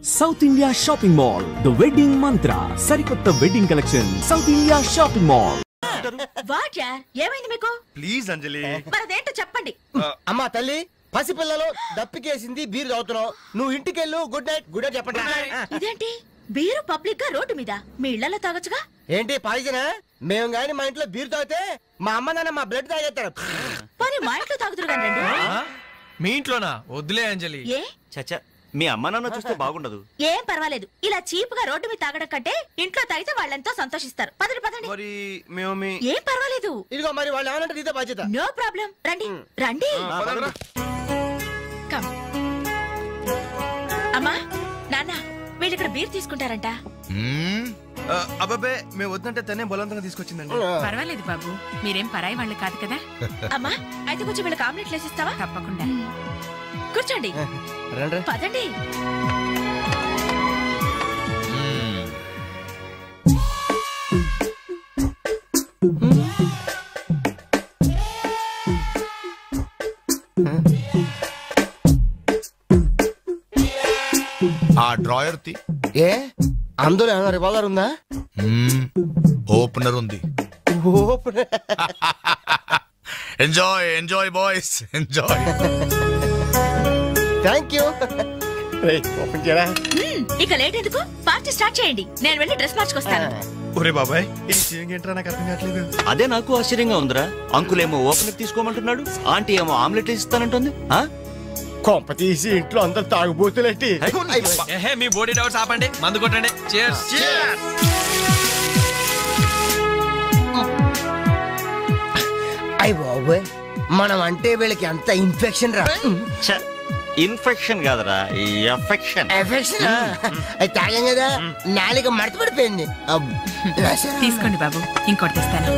South India shopping mall the wedding మంత్ర సరికొత్త wedding collection south India shopping mall. What యార్ ఏమైంది మీకు? Please అంజలి మరదేంటో చెప్పండి. అమ్మా తల్లి పసిపిల్లలు దప్పికేసింది బీరు తాగుతున్నావు, నువ్వు ఇంటికెళ్ళు. గుడ్ నైట్ చెప్పండి. ఇదేంటి బీరు పబ్లిక్ గా రోడ్డు మీద? మీ ఇళ్లలో తాగొచ్చుగా. ఏంటి పాయిజనా? మేము గాని మా ఇంట్లో బీరు తాగితే మా అమ్మ నాన్న మా బ్లడ్ తాగేస్తారు. మరి మా ఇంట్లో తాగుతురు కానీ. మీ ఇంట్లోనా? వద్దులే అంజలి. ఏ చచ్చా, మీ అమ్మ నాన్న చూస్తే బాగుండదు. ఏం పర్వాలేదు, ఇలా చీప్ గా రోడ్డు మీద తాగడం కంటే ఇంట్లో తాగితే వాళ్ళెంతో సంతోషిస్తారు. పదండి పదండి. మరి మేము ఏం పర్వాలేదు. ఇదిగో మరి వాళ్ళు ఏమనంటే నీతో బాధ్యత. No problem. రండి రండి. కమ్. అమ్మా నాన్న వీళ్ళు ఇక్కడ బీర్ తీసుకుంటారంట. అబ్బాబే మేము వద్దంటే తనే బలవంతంగా తీసుకొచ్చిందండి. పర్వాలేదు బాబు, మీరేం పరాయి వాళ్ళు కాదు కదా. అమ్మా అయితే కొంచెం వీళ్ళకి ఆమ్లెట్లు వేసిస్తావా? తప్పకుండా. కూర్చోండి పదండి. ఆ డ్రాయర్ తి. ఏ అందులో ఏమైనా రివాల్వర్ ఉందా? ఓపెనర్ ఉంది. Enjoy enjoy boys enjoy. Thank you. Open చేయరా. ఇక లేట్ ఎందుకు, పార్టీ స్టార్ట్ చేయండి. నేను వెళ్ళి డ్రెస్ మార్చుకొస్తాను. ఒరే బాబాయ్ ఇది సీయింగ్ ఏంట్రా, నాకు అర్థం కావట్లేదు. అదే నాకు ఆశ్చర్యంగా ఉందిరా. అంకుల్ ఏమో ఓపెనర్ తీసుకోమంటున్నాడు, ఆంటీ ఏమో ఆమ్లెట్ ఇస్తానంటుంది. కొంప తీసి ఇంట్లో అందరు తాగుబోతులేంటి? మీ బాడీ డౌట్స్ ఆపండి, మందు కొట్టండి. cheers. అయ్య బాబోయ్, మనం అంటే వీళ్ళకి ఎంత ఇన్ఫెక్షన్ రా. ఇన్ఫెక్షన్ కాదురా, ఎఫెక్షన్. ఎఫెక్షన్ అది తాగాం కదా, నాలుక మడత పడిపోయింది. తీసుకోండి బాబు, ఇంకోటి తెస్తాను.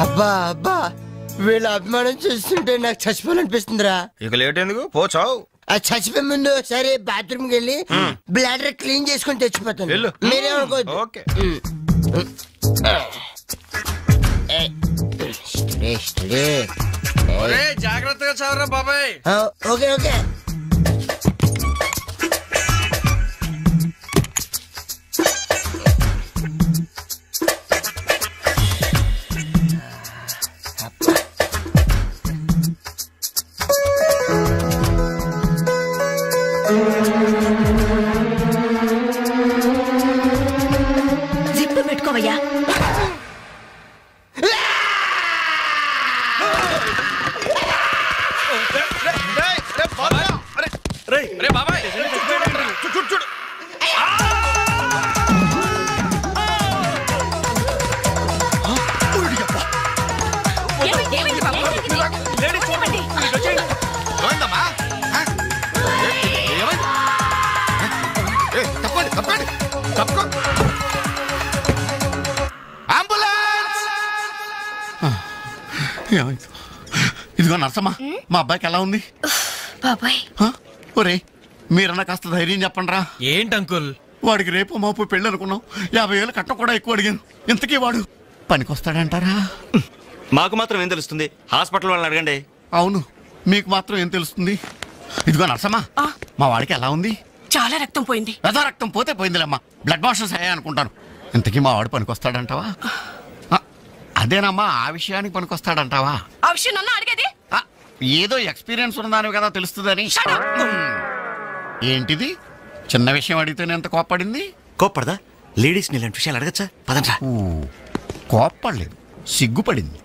అబ్బా అబ్బా, వీళ్ళ అభిమానం చూస్తుంటే నాకు చచ్చిపోవాలనిపిస్తుందిరా. ఇక లేట్ ఎందుకు, పోచావు. అది చచ్చిపోయే ముందు సరే బాత్రూమ్కి వెళ్ళి బ్లాడర్ క్లీన్ చేసుకుని తెచ్చిపోతాను. మీరేమనుకోవద్దు. ఓకే జాగ్రత్తగా చదవరా బాబాయ్. Okay okay. జిప్పు పెట్టుకోవయ్యా. ఇదిగో నర్సమ్మా, మా అబ్బాయికి ఎలా ఉంది? బాబాయ్ ఒరే మీరన్నా కాస్త ధైర్యం చెప్పండి రా. ఏంటి అంకుల్? వాడికి రేపు మాపు పెళ్ళి అనుకున్నాం, 50,000 కట్ట కూడా ఎక్కువ అడిగాను. ఇంతకీ వాడు పనికొస్తాడంటారా? మాకు మాత్రం ఏం తెలుస్తుంది, హాస్పిటల్ వాళ్ళని అడగండి. అవును, మీకు మాత్రం ఏం తెలుస్తుంది. ఇదిగో నర్సమ్మా, మా వాడికి ఎలా ఉంది? చాలా రక్తం పోయింది. రక్తం పోతే పోయిందిలేమ్మా, బ్లడ్ వాషెస్ అయ్యా అనుకుంటాను. ఇంతకీ మా వాడు పనికొస్తాడంటావా? అదేనమ్మా, ఆ విషయానికి పనికొస్తాడంటావా? ఆ విషయం నన్ను అడిగేది? ఏదో ఎక్స్పీరియన్స్ ఉన్నదాని కదా తెలుస్తుందని. ఏంటిది, చిన్న విషయం అడిగితేనే ఎంత కోప్పడింది? కోప్పడదా? లేడీస్ ఇలాంటి విషయాలు అడగచ్చా? పదండ్రా. కోప్పడలేదు, సిగ్గుపడింది.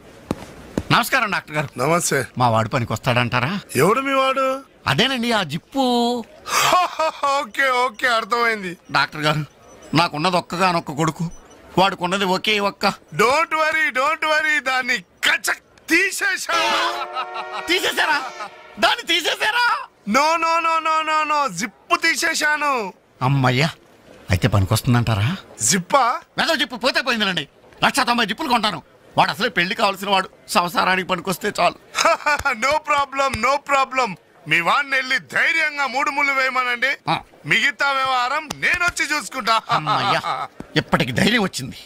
నమస్కారం డాక్టర్ గారు. నమస్తే. మా వాడు పనికొస్తాడంటారా? ఎవడు మీ వాడు? అదేనండి ఆ జిప్పు. ఓకే ఓకే అర్థమైంది. డాక్టర్ గారు, నాకున్నది ఒక్కగానొక్క కొడుకు, వాడుకున్నది ఒకే ఒక్క. డోంట్ వరీ దాన్ని తీసేశారా? దాన్ని తీసేశారా? No no no no no no zip తీసేశాను. అమ్మయ్యా, అయితే పనికొస్తుందంటారా? జిప్పా? మెదడు జిప్పు పోతే పోయిందిలండి. 190 జిప్పులు కొంటాను. వాడు అసలే పెళ్లి కావాల్సిన వాడు, సంసారానికి పనికొస్తే చాలు. No problem. మీ వాడిని వెళ్ళి ధైర్యంగా 3 ముళ్ళు వేయమనండి. మిగతా వ్యవహారం నేను వచ్చి చూసుకుంటా. అమ్మయ్యా, ఇప్పటికి ధైర్యం వచ్చింది.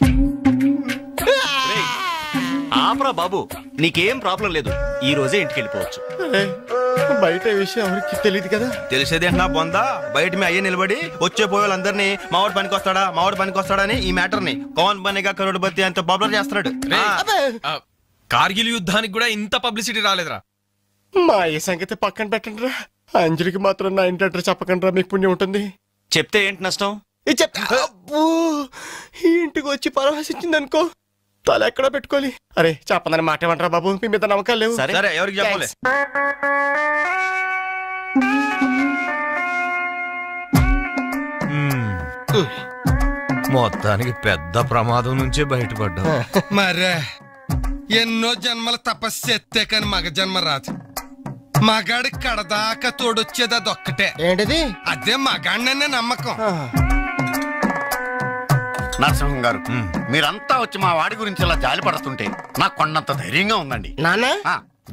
ఆపరా బాబు, నీకేం ప్రాబ్లం లేదు. ఈ రోజే ఇంటికి వెళ్ళిపోవచ్చు. బయట విషయం ఎవరికి తెలియదు కదా. తెలిసేది నా బొందా. బయట మీ అయ్యే నిలబడి వచ్చే పోయేవాళ్ళందరినీ మావాడు పనికి వస్తాడని ఈ మ్యాటర్ ని కౌన్ బనేగా కరోడ్పతి అంత పాపులర్ చేస్తున్నాడు. కార్గిల్ యుద్ధానికి కూడా ఇంత పబ్లిసిటీ రాలేదురా. మా ఈ సంగతి పక్కన పెట్టండి రా. అంజలికి మాత్రం నా ఇంటి అడ్రస్ చెప్పకండి రా, మీకు పుణ్యం ఉంటుంది. చెప్తే ఏంటి నష్టం? ఈ ఇంటికి వచ్చి పరవశించింది అనుకో, తల ఎక్కడో పెట్టుకోవాలి. అరే చెప్పదని మాట ఏమంటారా బాబు, మీ మీద నమ్మకాలు లేవు. సరే ఎవరికి చెప్పలే. మొత్తానికి పెద్ద ప్రమాదం నుంచే బయటపడ్డా. మరే ఎన్నో జన్మల తపస్సు ఎత్తే కాని మగ జన్మ రాదు. మగాడి కడదాకా తోడొచ్చేది అదొక్కటే. ఏంటిది? అదే మగాడిననే నమ్మకం. నరసింహం గారు, మీరంతా వచ్చి మా వాడి గురించి ఇలా జాలి పడుతుంటే నాకు కొండంత ధైర్యంగా ఉందండి. నాన్న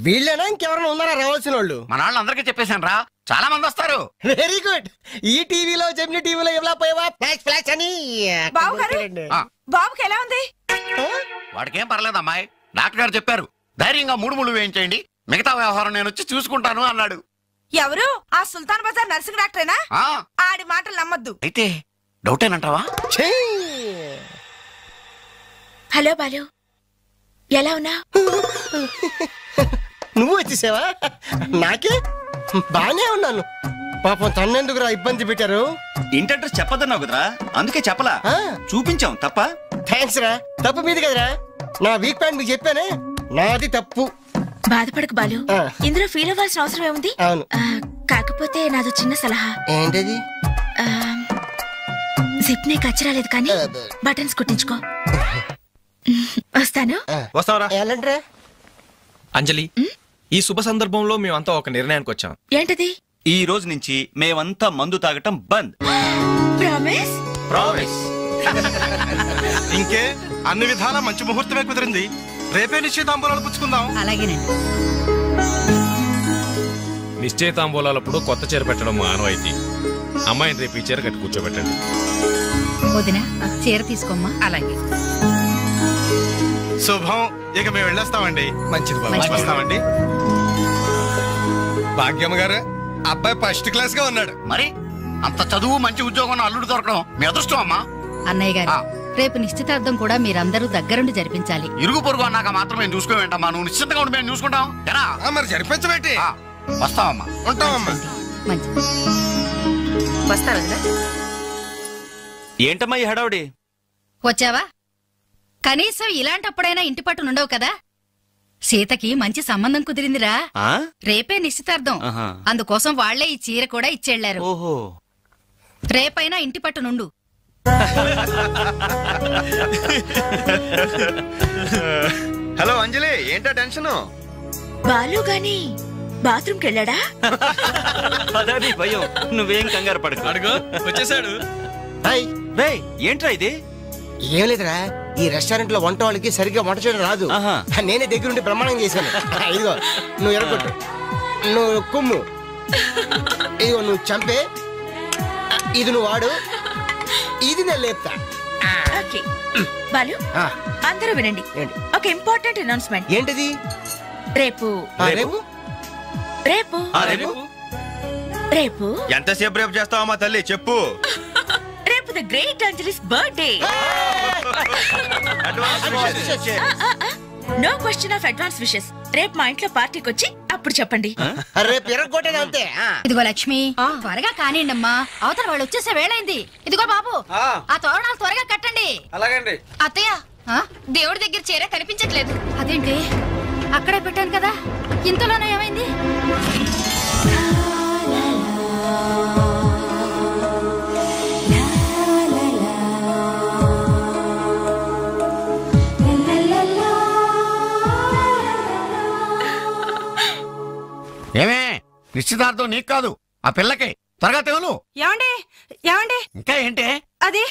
వీళ్ళేనా ఇంకెవరైనా ఉన్నారా రావాల్సిన వాళ్ళు? మన వాళ్ళందరికీ చెప్పేశాను రా, చాలా మంది వస్తారు. Very good. ఈ టీవీలో జెమిని టీవీలో ఎవలా పోయావా ఫ్లాష్ ఫ్లాష్ అని. బాబుకి ఎలా ఉంది? వాడికేం పర్లేదు అమ్మాయి, డాక్టర్ గారు చెప్పారు ధైర్యంగా 3 ముళ్ళు వేయించేయండి, మిగతా వ్యవహారం నేను వచ్చి చూసుకుంటాను అన్నాడు. ఎవరు? ఆ సుల్తాన్ బజార్ నర్సింగ్ డాక్టరేనా? ఆడి మాటలు నమ్మద్దు. అయితే డౌటేనంటావా? హలో బాలు, ఎలా ఉన్నా? నువ్వు వచ్చేసావా? నాకే బానే ఉన్నాను. పాపం తన్నెందుకురా ఇబ్బంది పెట్టారు? ఇంటి అడ్రస్ చెప్పదన్నావు కదరా, అందుకే చెప్పలా. చూపించాం తప్ప. థ్యాంక్స్ రా. తప్పు మీది కదరా, నా వీక్ పాయింట్ మీకు చెప్పానే, నాది తప్పు. బాధపడకు బాలు, ఇందులో ఫీల్ అవ్వాల్సిన అవసరం ఏముంది? అవును. కాకపోతే నాదో చిన్న సలహా. ఏంటది? జిప్ నే కచ్చరాలేదు కానీ బటన్స్ కుట్టించుకో. వస్తాను. వస్తావరా? ఎలాంటిరా? అంజలి, ఈ శుభ సందర్భంలో మేమంతా ఒక నిర్ణయానికి వచ్చాం. ఏంటది? ఈ రోజు నుంచి మేమంతా మందు తాగటం బంద్. ప్రామిస్? ప్రామిస్. ఇంకే అన్ని విధాలా మంచి ముహూర్తమే కుదిరింది. రేపే నిశ్చయితాంబూలాలు పుచ్చుకుందాం. అలాగేనండి. నిశ్చయితాంబూలాలప్పుడు కొత్త చీర పెట్టడం ఆనవాయితీ. అమ్మాయిని రేపు ఈ చీర కట్టి కూర్చోబెట్టండి. వదిన చీర తీసుకోమ్మా. అలాగే. శుభం. ఇక మేము వెళ్ళేస్తామండి. మంచిది బాబు, వస్తామండి. భాగ్యమ్మ గారు, అబ్బాయి ఫస్ట్ క్లాస్ గా ఉన్నాడు. మరి అంత చదువు మంచి ఉద్యోగం అల్లుడు దొరకడం మీ అదృష్టం అమ్మా. అన్నయ్య గారు, రేపు నిశ్చితార్థం కూడా మీరందరూ దగ్గరుండి జరిపించాలి. ఇరుగు పొరుగు అన్నాక మాత్రం మేము చూసుకోవేంటమ్మా, నువ్వు నిశ్చితంగా ఉండి మేము చూసుకుంటాం. మరి జరిపించబెట్టి వస్తావమ్మా. ఉంటామమ్మా. మంచిది. వస్తారా? ఏంటమ్మా ఈ హడావుడి? వచ్చావా? కనీసం ఇలాంటప్పుడైనా ఇంటి పట్టు నుండవు కదా. సీతకి మంచి సంబంధం కుదిరిందిరా. రేపే నిశ్చితార్థం, అందుకోసం వాళ్లే ఈ చీర కూడా ఇచ్చెళ్లారు. ఓహో, రేపైనా ఇంటి పట్టు నుండు. హలో అంజలి, ఏంటా టెన్షన్? బాలు గాని బాత్రూమ్ కెళ్ళాడా? అదే భయం. నువ్వేం కంగారు పడకు. అడుగు వచ్చేసాడు. ఏంట్రా ఇది? ఏం లేదురా, ఈ రెస్టారెంట్ లో వంట వాళ్ళకి సరిగ్గా వంట చేయడం రాదు. నేనే దగ్గరుండి ప్రమాణం చేశాను. ఇదిగో నువ్వు ఎరగొట్టు, నువ్వు కుమ్ము, ఇదిగో నువ్వు చంపే, ఇది నువ్వు వాడు, ఇది నేను లేపుతా. బాలు, అందరూ వినండి, ఒక ఇంపార్టెంట్ అనౌన్స్మెంట్. ఏంటిది? రేపు రేపు రేపు రేపు ఎంతసేపు రేపు చేస్తావమ్మా తల్లి, చెప్పు. రేపు the great Anjali's birthday. No question of advance wishes. రేపు మా ఇంట్లో పార్టీకి వచ్చి అప్పుడు చెప్పండి. రేపు ఎరగొట్టేది అంతే. ఇదిగో లక్ష్మి, త్వరగా కానివ్వండమ్మా, అవతల వాళ్ళు వచ్చేసే వేళైంది. ఇదిగో బాబు, ఆ తోరణాలు త్వరగా కట్టండి. అలాగండి. అత్తయ్య, దేవుడి దగ్గర చీర కనిపించట్లేదు. అదేంటి? అక్కడే పెట్టాను కదా, ఇంతలోనే ఏమైంది? ఏమే, నిశ్చితార్థం నీకు కాదు, ఆ పిల్లకి. త్వరగా తెలు. ఏమండి ఏమండి, ఇంకా ఏంటి? అది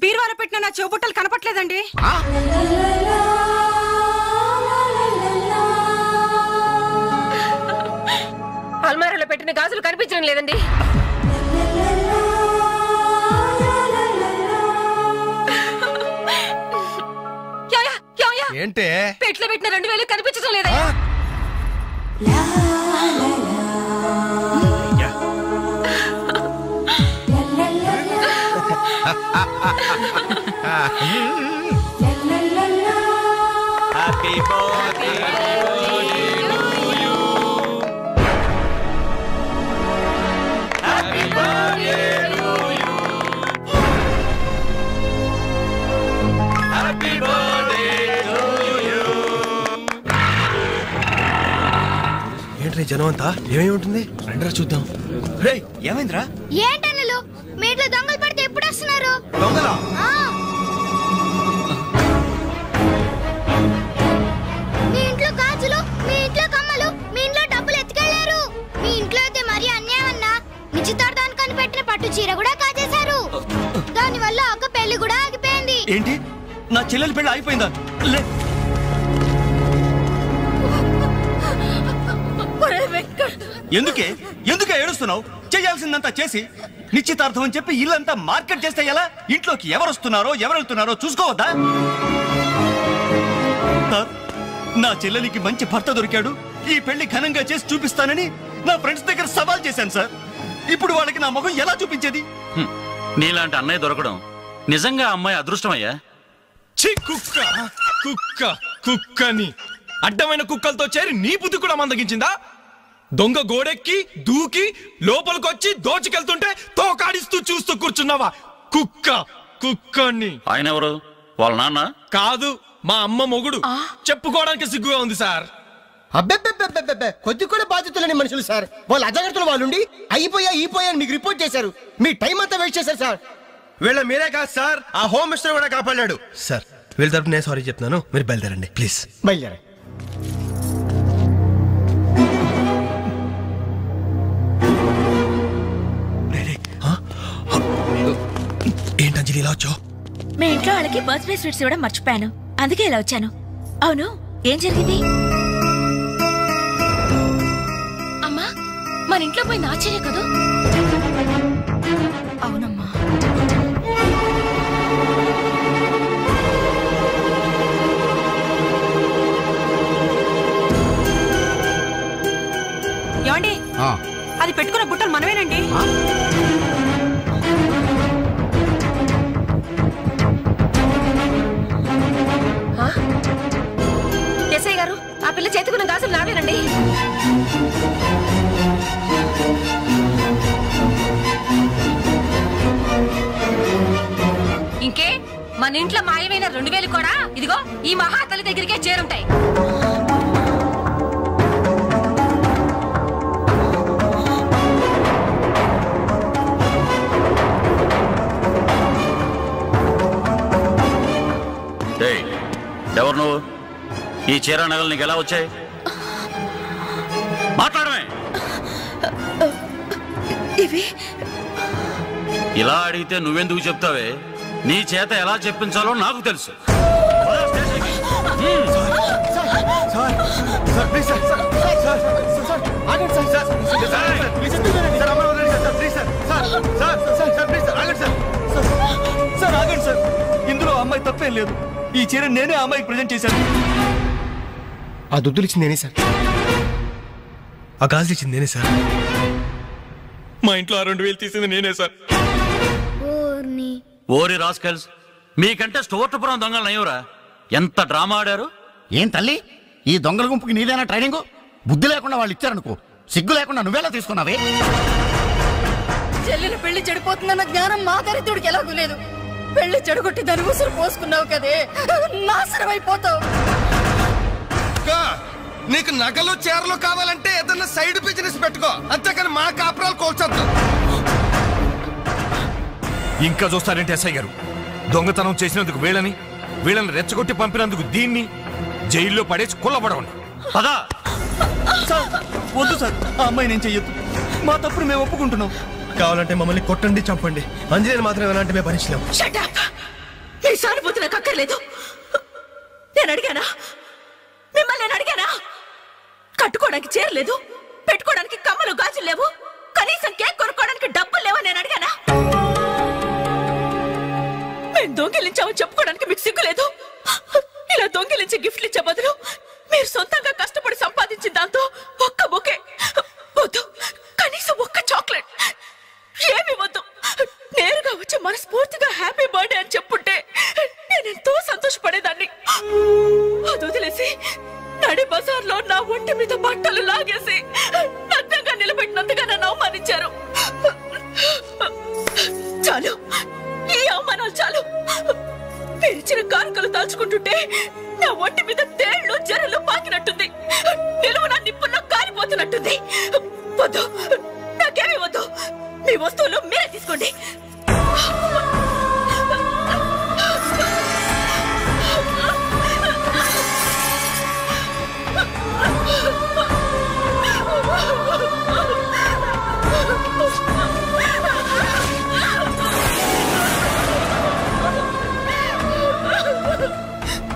బీరువాలో పెట్టిన నా చెవుబుట్టలు కనపట్లేదండి. అల్మారాలో పెట్టిన గాజులు కనిపించడం లేదండి. ఏంటే పెట్లో పెట్టిన 2000 కనిపించడం లేదా? హ్యాపీ బర్త్డే ఏంట్రీ జనం అంతా ఏమేమి ఉంటుంది రండిరా చూద్దాం. రే ఏమైందిరా? ఏంటన్నలు మీ ఇంట్లో దొంగలు పడితే ఎప్పుడు వస్తున్నారు? దొంగలా? మీ ఇంట్లో గాజులు, మీ ఇంట్లో కమ్మలు, మీ ఇంట్లో డబ్బులు ఎత్తుకెళ్లారు. మీ ఇంట్లో అయితే మరీ అన్యాయం అన్నా. నిశ్చితార్థానికి కనిపెట్టిన పట్టు చీర కూడా కాజేశారు. దాని వల్ల ఒక పెళ్లి కూడా ఆగిపోయింది. ఏంటి నా చెల్లెలి పెళ్లి ఆగిపోయిందా? ఎందుకే ఏడుస్తున్నావు? చేయాల్సిందంతా చేసి నిశ్చితార్థం అని చెప్పి ఇల్లంతా మార్కెట్ చేస్తే ఎలా? ఇంట్లోకి ఎవరు వస్తున్నారో ఎవరు వెళ్తున్నారో చూసుకోవద్దా? నా చెల్లెలికి మంచి భర్త దొరికాడు, ఈ పెళ్లి ఘనంగా చేసి చూపిస్తానని నా ఫ్రెండ్స్ దగ్గర సవాల్ చేశాను సార్. ఇప్పుడు వాళ్ళకి నా ముఖం ఎలా చూపించేది? నీలాంటి అన్నయ్య దొరకడం నిజంగా అమ్మాయి అదృష్టమయ్యా. కుక్క కుక్క కుక్కని అడ్డమైన కుక్కలతో చేరి నీ బుద్ధి కూడా మందగించిందా? దొంగ గోడెక్కి దూకి లోపలికొచ్చి దోచుకెళ్తుంటే తోకాడిస్తూ చూస్తూ కూర్చున్నావా? కుక్క కుక్కని. ఆయన ఎవరు? వాళ్ళ నాన్న కాదు, మా అమ్మ మొగుడు. చెప్పుకోవడానికి సిగ్గుగా ఉంది సార్. అబ్బెబ్బెబ్బెబ్బెబ్బె కొద్ది కూడా బాధ్యత లేని మనుషులు సార్. వాళ్ళు అజాగ్రత్తలు వాళ్ళుండి అయిపోయా మీకు రిపోర్ట్ చేశారు. మీ టైం అంతా వేస్ట్ చేశారు సార్. వీళ్ళ మీరే కాదు సార్, ఆ హోమ్ మినిస్టర్ కూడా కాపాడాడు సార్. వీళ్ళ తరపు నేను సారీ చెప్తున్నాను, మీరు బయలుదేరండి ప్లీజ్. బయలుదేరండి. ఏంటంజలి ఇలా వచ్చావు? మీ ఇంట్లో వాళ్ళకి బర్త్డే స్వీట్స్ ఇవ్వడం మర్చిపోయాను, అందుకే ఇలా వచ్చాను. అవును, ఏం జరిగింది? అమ్మా, మన ఇంట్లో పోయింది ఆశ్చర్య కదా? అవునమ్మా. ఏమండి, అది పెట్టుకున్న బుట్టలు మనమేనండి. ఎస్ఐ గారు, ఆ పిల్ల చేతుకున్న గాజులు నావేనండి. ఇంకే మన ఇంట్లో మాయమైన 2000 కూడా ఇదిగో ఈ మహాతల్లి దగ్గరికే చేరుంటాయి. ఎవరు నువ్వు? ఈ చీర నగలు నీకు ఎలా వచ్చాయి? మాట్లాడమే. ఇలా అడిగితే నువ్వెందుకు చెప్తావే? నీ చేత ఎలా చెప్పించాలో నాకు తెలుసు. ఇందులో అమ్మాయి తప్పేం లేదు. ఈ చీర నేనే అమ్మాయికి ప్రజెంట్ చేశాను. ఆ దుద్దులు ఇచ్చింది నేనే సార్, ఆ గాజులు ఇచ్చింది నేనే సార్, మా ఇంట్లో ఆ 2000 తీసింది నేనే సార్. ఓరి రాస్కల్స్, మీకంటే స్టోర్టపురం దొంగలు నయ్యవరా? ఎంత డ్రామా ఆడారు. ఏం తల్లి, ఈ దొంగల గుంపుకి నీదేనా ట్రైనింగ్? బుద్ధి లేకుండా వాళ్ళు ఇచ్చారనుకో, సిగ్గు లేకుండా నువ్వెలా తీసుకున్నావే? చెల్లెలు పెళ్లి చెడిపోతుందన్న జ్ఞానం మా దరిద్రుడికి ఎలాగూ లేదు. పెళ్లి చెడగొట్టి దాని ఉసురు పోసుకున్నావు కదే, నాశనం అయిపోతావు. నీకు నగలు చీరలు కావాలంటే ఏదన్నా సైడ్ బిజినెస్ పెట్టుకో, అంతేకాని మా కాపురాలు కోల్చొద్దు. ఇంకా చూస్తారంటే ఎస్ఐ గారు, దొంగతనం చేసినందుకు వీళ్ళని రెచ్చగొట్టి పంపినందుకు దీన్ని జైల్లో పడేసి కుల్లబడవండి. పదా వద్దు సార్, ఆ అమ్మాయి నేను చెయ్యొద్దు. మా తప్పుడు మేము ఒప్పుకుంటున్నాం. కావాలంటే మమ్మల్ని కొట్టండి, చంపండి, అంజలిని మాత్రం ఎలాంటి మేము భరించలేం. మీ సానుభూతి నాకు అక్కర్లేదు. నేను అడిగానా? మిమ్మల్ని నేను అడిగానా? కట్టుకోవడానికి చీరలేదు, పెట్టుకోవడానికి కమ్మలు గాజులు లేవు, కనీసం కేక్ కొనుక్కోవడానికి డబ్బులు లేవని నేను అడిగానా? మేము దొంగిలించామని చెప్పుకోవడానికి మీకు సిగ్గులేదు? ఇలా దొంగిలించి గిఫ్ట్లు ఇచ్చే బదులు మీరు సొంతంగా కష్టపడి సంపాదించిన దాంతో ఒక్క బొకే వద్దు, కనీసం ఒక్క చాక్లెట్ ఏమి వద్దు. నేరుగా వచ్చి మనస్ఫూర్తిగా హ్యాపీ బర్త్డే అని చెప్పుంటే నేనెంతో సంతోషపడేదాన్ని. అది వదిలేసి నడి బజార్లో నా ఒంటి మీద బట్టలు లాగేసి నగ్నంగా నిలబెట్టినందుగా నన్ను అవమానించారు. చాలు, ఈ అవమానాలు చాలు. తెరిచిన కానుకలు దాచుకుంటుంటే నా ఒంటి మీద తేళ్లు జరలు పాకినట్టుంది, నిలువు నా నిప్పుల్లో కాలిపోతున్నట్టుంది. వద్దు, నాకేమీ వద్దు. మీ వస్తువులు మీరే తీసుకోండి.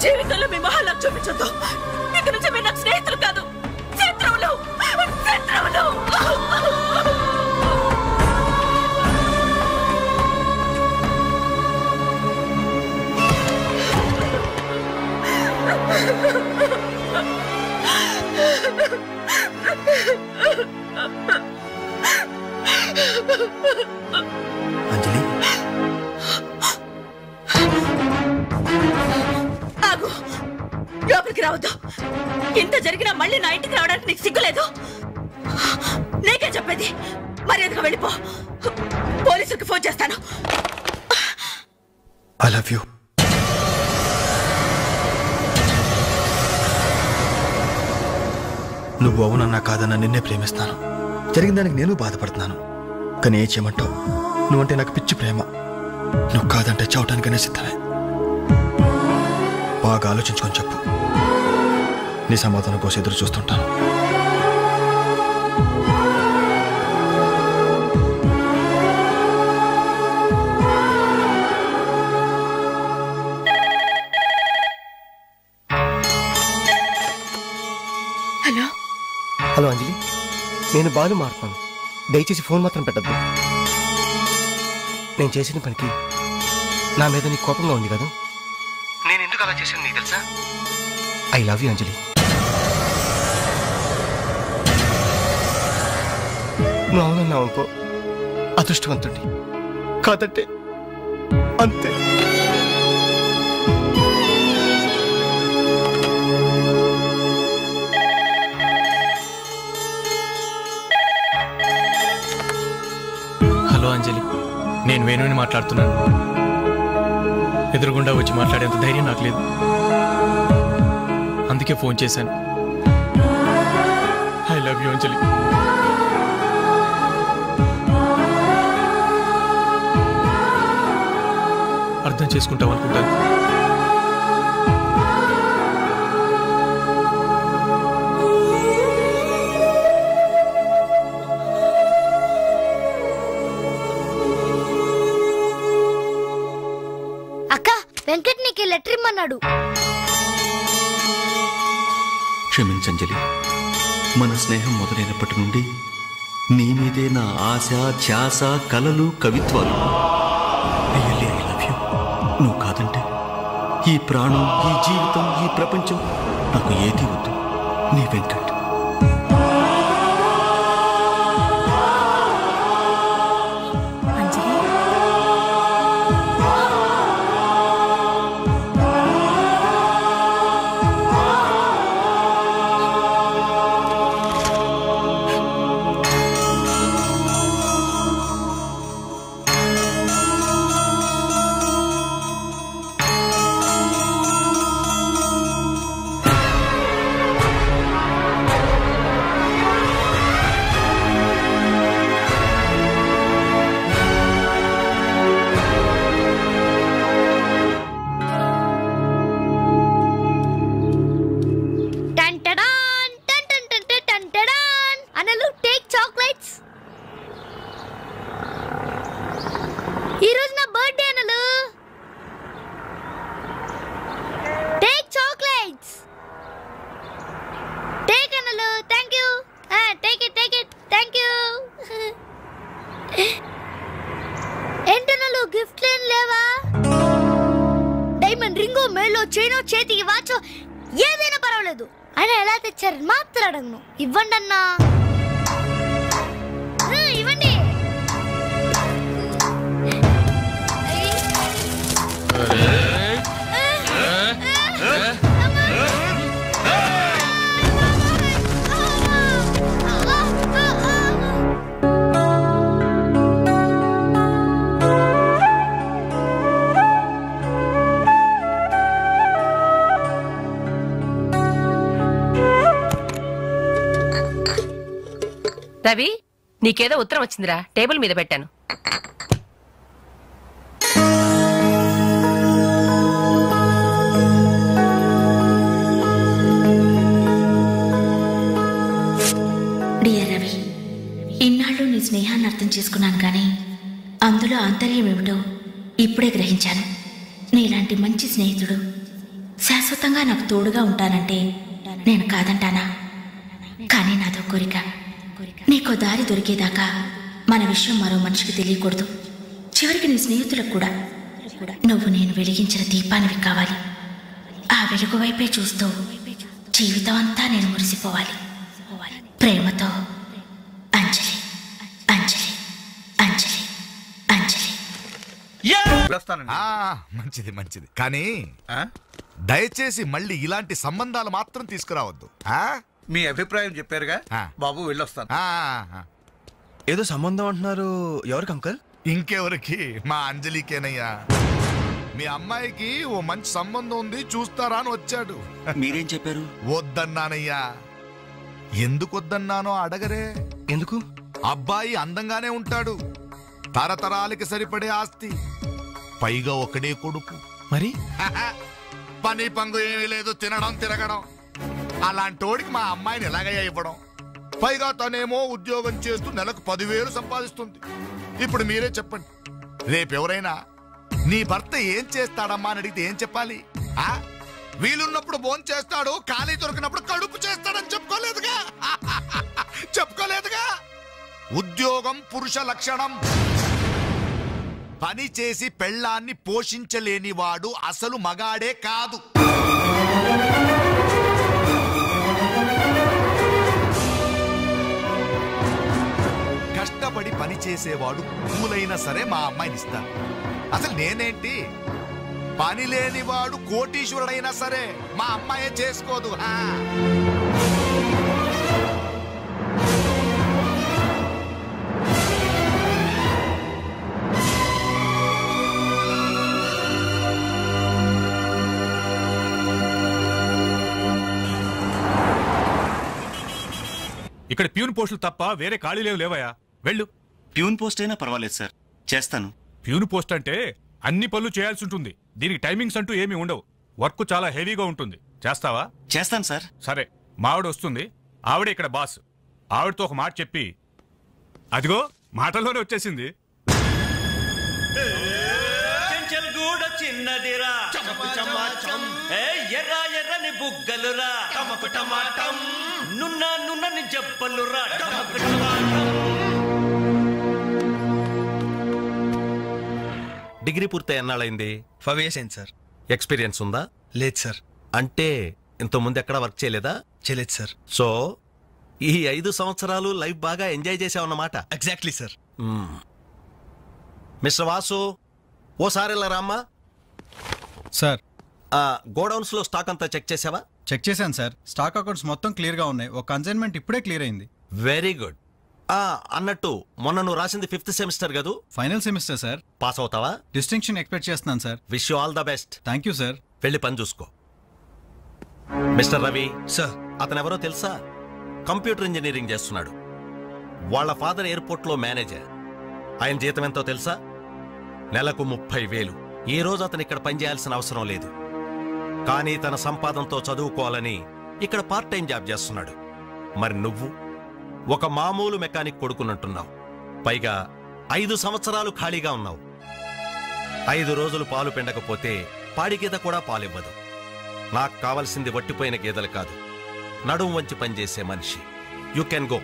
జీవితంలో మీ మొహాలకు చూపించొద్దు. ఇక నుంచి మీరు నాకు స్నేహితులు కాదు, శత్రువులు. శత్రువులు. అంజలి, ఆగు, లోపలికి రావద్దు. ఇంత జరిగినా మళ్ళీ నా ఇంటికి రావడానికి నీకు సిగ్గులేదు? నీకే చెప్పేది, మర్యాదగా వెళ్ళిపో. పోలీసులకు ఫోన్ చేస్తాను. I love you. నువ్వు అవునన్నా కాదన్నా నిన్నే ప్రేమిస్తాను. జరిగిన దానికి నేను బాధపడుతున్నాను. కానీ ఏం చేయమంటావు? నువ్వంటే నాకు పిచ్చి ప్రేమ. నువ్వు కాదంటే చావటానికనే సిద్ధమే. బాగా ఆలోచించుకొని చెప్పు. నీ సమాధానం కోసం ఎదురు చూస్తుంటాను. హలో హలో అంజలి, నేను బాలు మారుతాను. దయచేసి ఫోన్ మాత్రం పెట్టద్దు. నేను చేసిన పనికి నా మీద నీకు కోపంగా ఉంది కదా? నేను ఎందుకు అలా చేశాను నీకు తెలుసా? ఐ లవ్ యూ అంజలి. నువ్వు అవునన్నావు అనుకో, అదృష్టవంతుడి. కాదంటే అంతే. హలో అంజలి, నేను వేణుని మాట్లాడుతున్నాను. ఎదురుగుండా వచ్చి మాట్లాడేంత ధైర్యం నాకు లేదు, అందుకే ఫోన్ చేశాను. ఐ లవ్ యూ అంజలి. అర్థం చేసుకుంటావు అనుకుంటాను. అక్క, వెంకట్ నీకు లెటర్ ఇమ్మన్నాడు. క్షమించంజలి, మన స్నేహం మొదలైనప్పటి నుండి నీ మీదే నా ఆశ, ధ్యాస, కలలు, కవిత్వాలు. Really I love you. నువ్వు కాదంటే ఈ ప్రాణం, ఈ జీవితం, ఈ ప్రపంచం నాకు ఏది వద్దు. నీ వెంకట్. డైమండ్ రింగో మెల్లో చైనో చేతికి వాచో ఏదైనా పర్వాలేదు. ఆయన ఎలా తెచ్చారని మాత్రం అడగను. ఇవ్వండి అన్నా, ఇవ్వండి. రవి, నీకేదో ఉత్తరం వచ్చిందిరా, టేబుల్ మీద పెట్టాను. డియర్ రవి, ఇన్నాళ్ళు నీ స్నేహాన్ని అర్థం చేసుకున్నాను, కానీ అందులో ఆంతర్యం ఏమిటో ఇప్పుడే గ్రహించాను. నీలాంటి మంచి స్నేహితుడు శాశ్వతంగా నాకు తోడుగా ఉంటానంటే నేను కాదంటానా? కానీ నాదో కోరిక, నీకో దారి దొరికేదాకా మన విషయం మరో మనిషికి తెలియకూడదు. చివరికి నీ స్నేహితులకు కూడా నువ్వు నేను వెలిగించిన దీపానివి కావాలి. ఆ వెలుగు వైపే చూస్తూ జీవితం అంతా నేను మురిసిపోవాలి. ప్రేమతో అంజలి, అంజలి, అంజలి, అంజలి. మంచిది మంచిది, కానీ దయచేసి మళ్ళీ ఇలాంటి సంబంధాలు మాత్రం తీసుకురావద్దు. మీ అభిప్రాయం చెప్పారుగా బాబు, వెళ్ళొస్తాను. ఏదో సంబంధం అంటున్నారు, ఎవరికి అంకల్? ఇంకెవరికి, మా అంజలికేనయ్యా. మీ అమ్మాయికి ఓ మంచి సంబంధం ఉంది, చూస్తారా అని వచ్చాడు. మీరేం చెప్పారు? వద్దన్నానయ్యా. ఎందుకు వద్దన్నానో అడగరే. ఎందుకు? అబ్బాయి అందంగానే ఉంటాడు, తరతరాలకి సరిపడే ఆస్తి, పైగా ఒకడే కొడుకు. మరి పని పంగు ఏమీ లేదు, తినడం తిరగడం. అలాంటోడికి మా అమ్మాయిని ఎలాగయ్యా ఇవ్వడం? పైగా తనేమో ఉద్యోగం చేస్తూ నెలకు 10,000 సంపాదిస్తుంది. ఇప్పుడు మీరే చెప్పండి, రేపెవరైనా నీ భర్త ఏం చేస్తాడమ్మా అని అడిగితే ఏం చెప్పాలి? వీలున్నప్పుడు భోజనం చేస్తాడు, ఖాళీ దొరికినప్పుడు కడుపు చేస్తాడని చెప్పుకోలేదుగా. చెప్పుకోలేదుగా. ఉద్యోగం పురుష లక్షణం. పని చేసి పెళ్ళాన్ని పోషించలేనివాడు అసలు మగాడే కాదు. కష్టపడి పని చేసేవాడు పూలైనా సరే మా అమ్మాయిని ఇస్తాను. అసలు నేనేంటి, పని లేనివాడు కోటీశ్వరుడైనా సరే మా అమ్మాయే చేసుకోదు. ఇక్కడ ప్యూన్ పోస్టులు తప్ప వేరే ఖాళీ లేవయా, వెళ్ళు. ప్యూన్ పోస్ట్ అయినా పర్వాలేదు సార్, చేస్తాను. ప్యూన్ పోస్ట్ అంటే అన్ని పనులు చేయాల్సి ఉంటుంది, దీనికి టైమింగ్స్ అంటూ ఏమీ ఉండవు. వర్క్ చాలా హెవీగా ఉంటుంది. చేస్తావా? చేస్తాను సార్. సరే, మా ఆవిడ వస్తుంది, ఆవిడే ఇక్కడ బాస్. ఆవిడతో ఒక మాట చెప్పి, అదిగో మాటల్లోనే వచ్చేసింది. చిన్నదిరా ఎర్ర ఎర్రని బుగ్గలురా, నున్న నున్నని జబ్బలురా. డిగ్రీ పూర్తి ఎన్నాళ్ళైంది? 5 years అయింది సార్. ఎక్స్పీరియన్స్ ఉందా? లేదు సార్. అంటే ఇంతకుముందు ఎక్కడ వర్క్ చేయలేదా? చేయలేదు సార్. సో ఈ 5 సంవత్సరాలు లైఫ్ బాగా ఎంజాయ్ చేసావన్నమాట. Exactly sir. మిస్టర్ వాసు, ఓసారి ఇలా రామ్మా. సార్, గోడౌన్స్ లో స్టాక్ అంతా చెక్ చేసావా? చెక్ చేశాను సార్, స్టాక్ అకౌంట్స్ మొత్తం క్లియర్ గా ఉన్నాయి. ఒక కన్సైన్మెంట్ ఇప్పుడే క్లియర్ అయింది. Very good. అన్నట్టు మొన్న నువ్వు రాసింది 5th సెమిస్టర్ కదూ? Final semester sir. పాస్ అవుతావా? డిస్టింక్షన్ ఎక్స్పెక్ట్ చేస్తున్నాను sir. Wish you all the best. Thank you sir. వెళ్ళి పని చూసుకో. మిస్టర్ రవి సార్, అతను ఎవరో తెలుసా? కంప్యూటర్ ఇంజనీరింగ్ చేస్తున్నాడు. వాళ్ళ ఫాదర్ ఎయిర్పోర్ట్ లో మేనేజర్. ఆయన జీతం ఎంతో తెలుసా? నెలకు 30,000. ఈ రోజు అతను ఇక్కడ పనిచేయాల్సిన అవసరం లేదు, కానీ తన సంపాదనతో చదువుకోవాలని ఇక్కడ పార్ట్ టైం జాబ్ చేస్తున్నాడు. మరి నువ్వు ఒక మామూలు మెకానిక్ కొడుకున్నట్టున్నావు, పైగా 5 సంవత్సరాలు ఖాళీగా ఉన్నావు. 5 రోజులు పాలు పిండకపోతే పాడి గీత కూడా పాలివ్వదు. నాకు కావలసింది వట్టిపోయిన గీదలు కాదు, నడుము వంచి పనిచేసే మనిషి. You can go.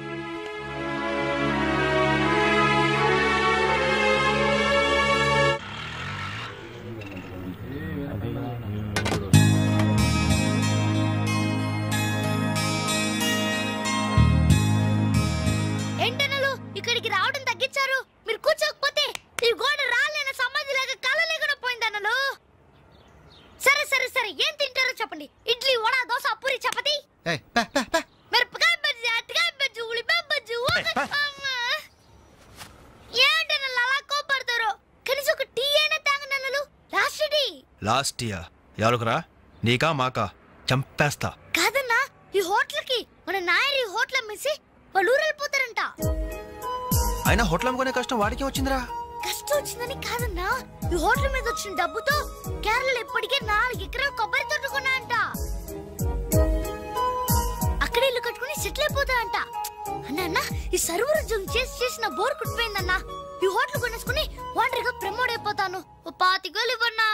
Last year ఎవరుకురా? నీకా మాకా? చంపేస్తా. కాదన్నా, ఈ హోటల్ కి మన నాయర్ ఈ హోటల్ అమ్మేసి వాళ్ళు ఊరు వెళ్ళిపోతారంట. అయినా హోటల్ అమ్ముకునే కష్టం వాడికి వచ్చిందిరా. కష్టం వచ్చిందని కాదన్నా, ఈ హోటల్ మీద వచ్చిన డబ్బుతో కేరళలో ఇప్పటికే 4 ఎకరాలు కొబ్బరి తోట కొన్నాయంట. అక్కడ ఇల్లు కట్టుకుని సెటిల్ అయిపోతాయంట. అన్న ఈ సర్వర్ ఉద్యోగం చేసిన బోర్ కుట్టిపోయిందన్నా. ఈ హోటల్ కొనేసుకుని వాంటరీగా ప్రమోట్ అయిపోతాను. 25,000 ఇవ్వన్నా.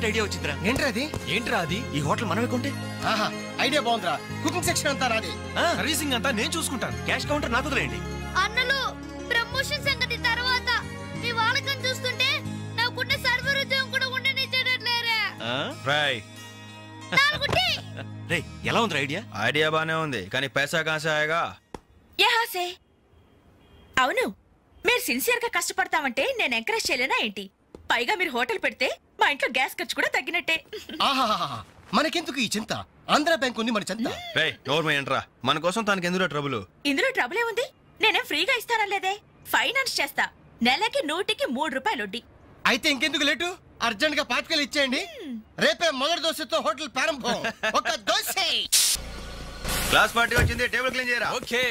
ఐడియా వచ్చిందిరా. ఏంట్రా అది? ఈ హోటల్ మనమే కొంటే ఐడియా బాగుందిరా. కుకింగ్ సెక్షన్ అంతా రాది, సర్వీసింగ్ అంతా నేను చూసుకుంటాను. క్యాష్ కౌంటర్ నాకు వదిలేయండి. అన్నలు ప్రమోషన్ సంగతి తర్వాత. మీ వాళ్ళకం చూస్తుంటే నాకున్న సర్వర్ ఉద్యోగం కూడా ఉండనిచ్చేటట్లేరా. రే ఎలా ఉంది ఐడియా? ఐడియా బానే ఉంది, కానీ పైసా కాసాయగా. యహాసే అవును, మీరు సిన్సియర్ గా కష్టపడతామంటే నేను ఎంకరేజ్ చేయలేనా ఏంటి? పైగా మీరు హోటల్ పెడితే మా ఇంట్లో గ్యాస్ ఖర్చు కూడా తగ్గినట్టే. మనకెందుకు ఈ చింత? ఆంధ్ర బ్యాంక్ ఉంది మన చింత. ఏంట్రా మన కోసం తనకి ఎందులో ట్రబుల్? ఇందులో ట్రబుల్ ఏముంది? నేనేం ఫ్రీగా ఇస్తానలేదే, ఫైనాన్స్ చేస్తా. నెలకి 100కి 3 రూపాయలు వడ్డీ. అయితే ఇంకెందుకు లేటు? అర్జెంట్ గా 5,000 ఇచ్చేయండి. రేపే మొదటి దోశతో హోటల్ ప్రారంభం. ఒక దోశ. క్లాస్ పార్టీ వచ్చింది, టేబుల్ క్లీన్ చేయరా. ఓకే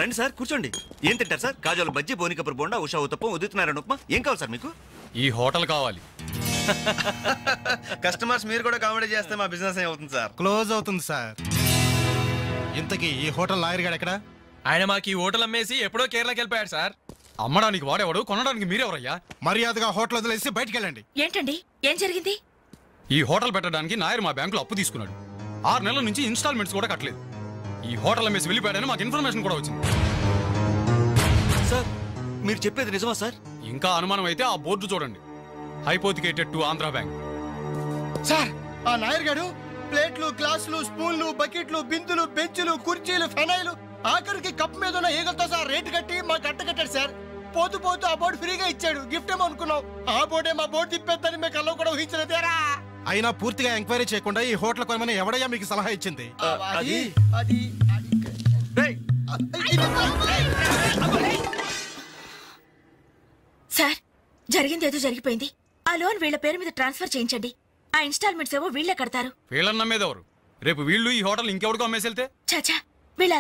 రండి సార్, కూర్చోండి. ఏం తింటారు సార్? కాజాలు బజ్జీ, బోనికపూర్ బోండా, ఉషా ఉత్తప్పం, ఉదితనారాయణ ఉప్మా. ఏం కావాలి సార్ మీకు? ఈ హోటల్ కావాలి. కస్టమర్స్ మీరు కూడా కామెడీ చేస్తే మా బిజినెస్ అవుతుంది సార్. క్లోజ్ అవుతుంది సార్. ఇంతకీ ఈ హోటల్ లాయర్ గారు ఎక్కడ? ఆయన మాకు ఈ హోటల్ అమ్మేసి ఎప్పుడో కేరళకి వెళ్ళిపోయాడు సార్. అమ్మడానికి వాడేవాడు, కొనడానికి మీరెవరయ్యా? మర్యాదగా హోటల్ వదిలేసి బయటికి వెళ్ళండి. ఏంటండి, ఏం జరిగింది? ఈ హోటల్ పెట్టడానికి నాయర్ మా బ్యాంకులో అప్పు తీసుకున్నాడు. 6 నెలల నుంచి ఇన్స్టాల్మెంట్స్ కూడా కట్టలేదు. ఈ హోటల్ అమ్మేసి వెళ్ళిపోయాడని మాకు ఇన్ఫర్మేషన్ కూడా వచ్చింది. సార్ మీరు చెప్పేది నిజమా సార్? ఇంకా అనుమానం అయితే ఆ బోర్డు చూడండి, hypothecated to Andhra bank. Sir ఆ నాయర్ గారు ప్లేట్లు, గ్లాసులు, స్పూన్లు, బకెట్లు, బిందులు, బెంచులు, కుర్చీలు, ఫెనాయిలు, ఆఖరికి కప్ మీద ఉన్న ఈగలతో సార్ రేటు కట్టి మాకు కట్టాడు సార్. పోతూ పోతూ ఆ బోర్డు ఫ్రీగా ఇచ్చాడు. గిఫ్ట్ ఏమో అనుకున్నాం. ఆ బోర్డే మా బోర్డు తిప్పేద్దని మేము కల్లో కూడా ఊహించలేదేరా. అయినా పూర్తిగా ఎంక్వైరీ చేయకుండా ఈ హోటల్ కొనమని ఎవడయ్యా మీకు సలహా ఇచ్చింది? సార్ జరిగింది ఏదో జరిగిపోయింది. ఆ లోన్ వీళ్ళ పేరు మీద ట్రాన్స్ఫర్ చేయించండి. ఆ ఇన్స్టాల్మెంట్స్ ఏవో వీళ్ళే కడతారు. వీళ్ళని నమ్మేదెవరు? రేపు వీళ్ళు ఈ హోటల్ ఇంకెవరికో అమ్మేసి వెళ్తే చాచా వీళ్ళ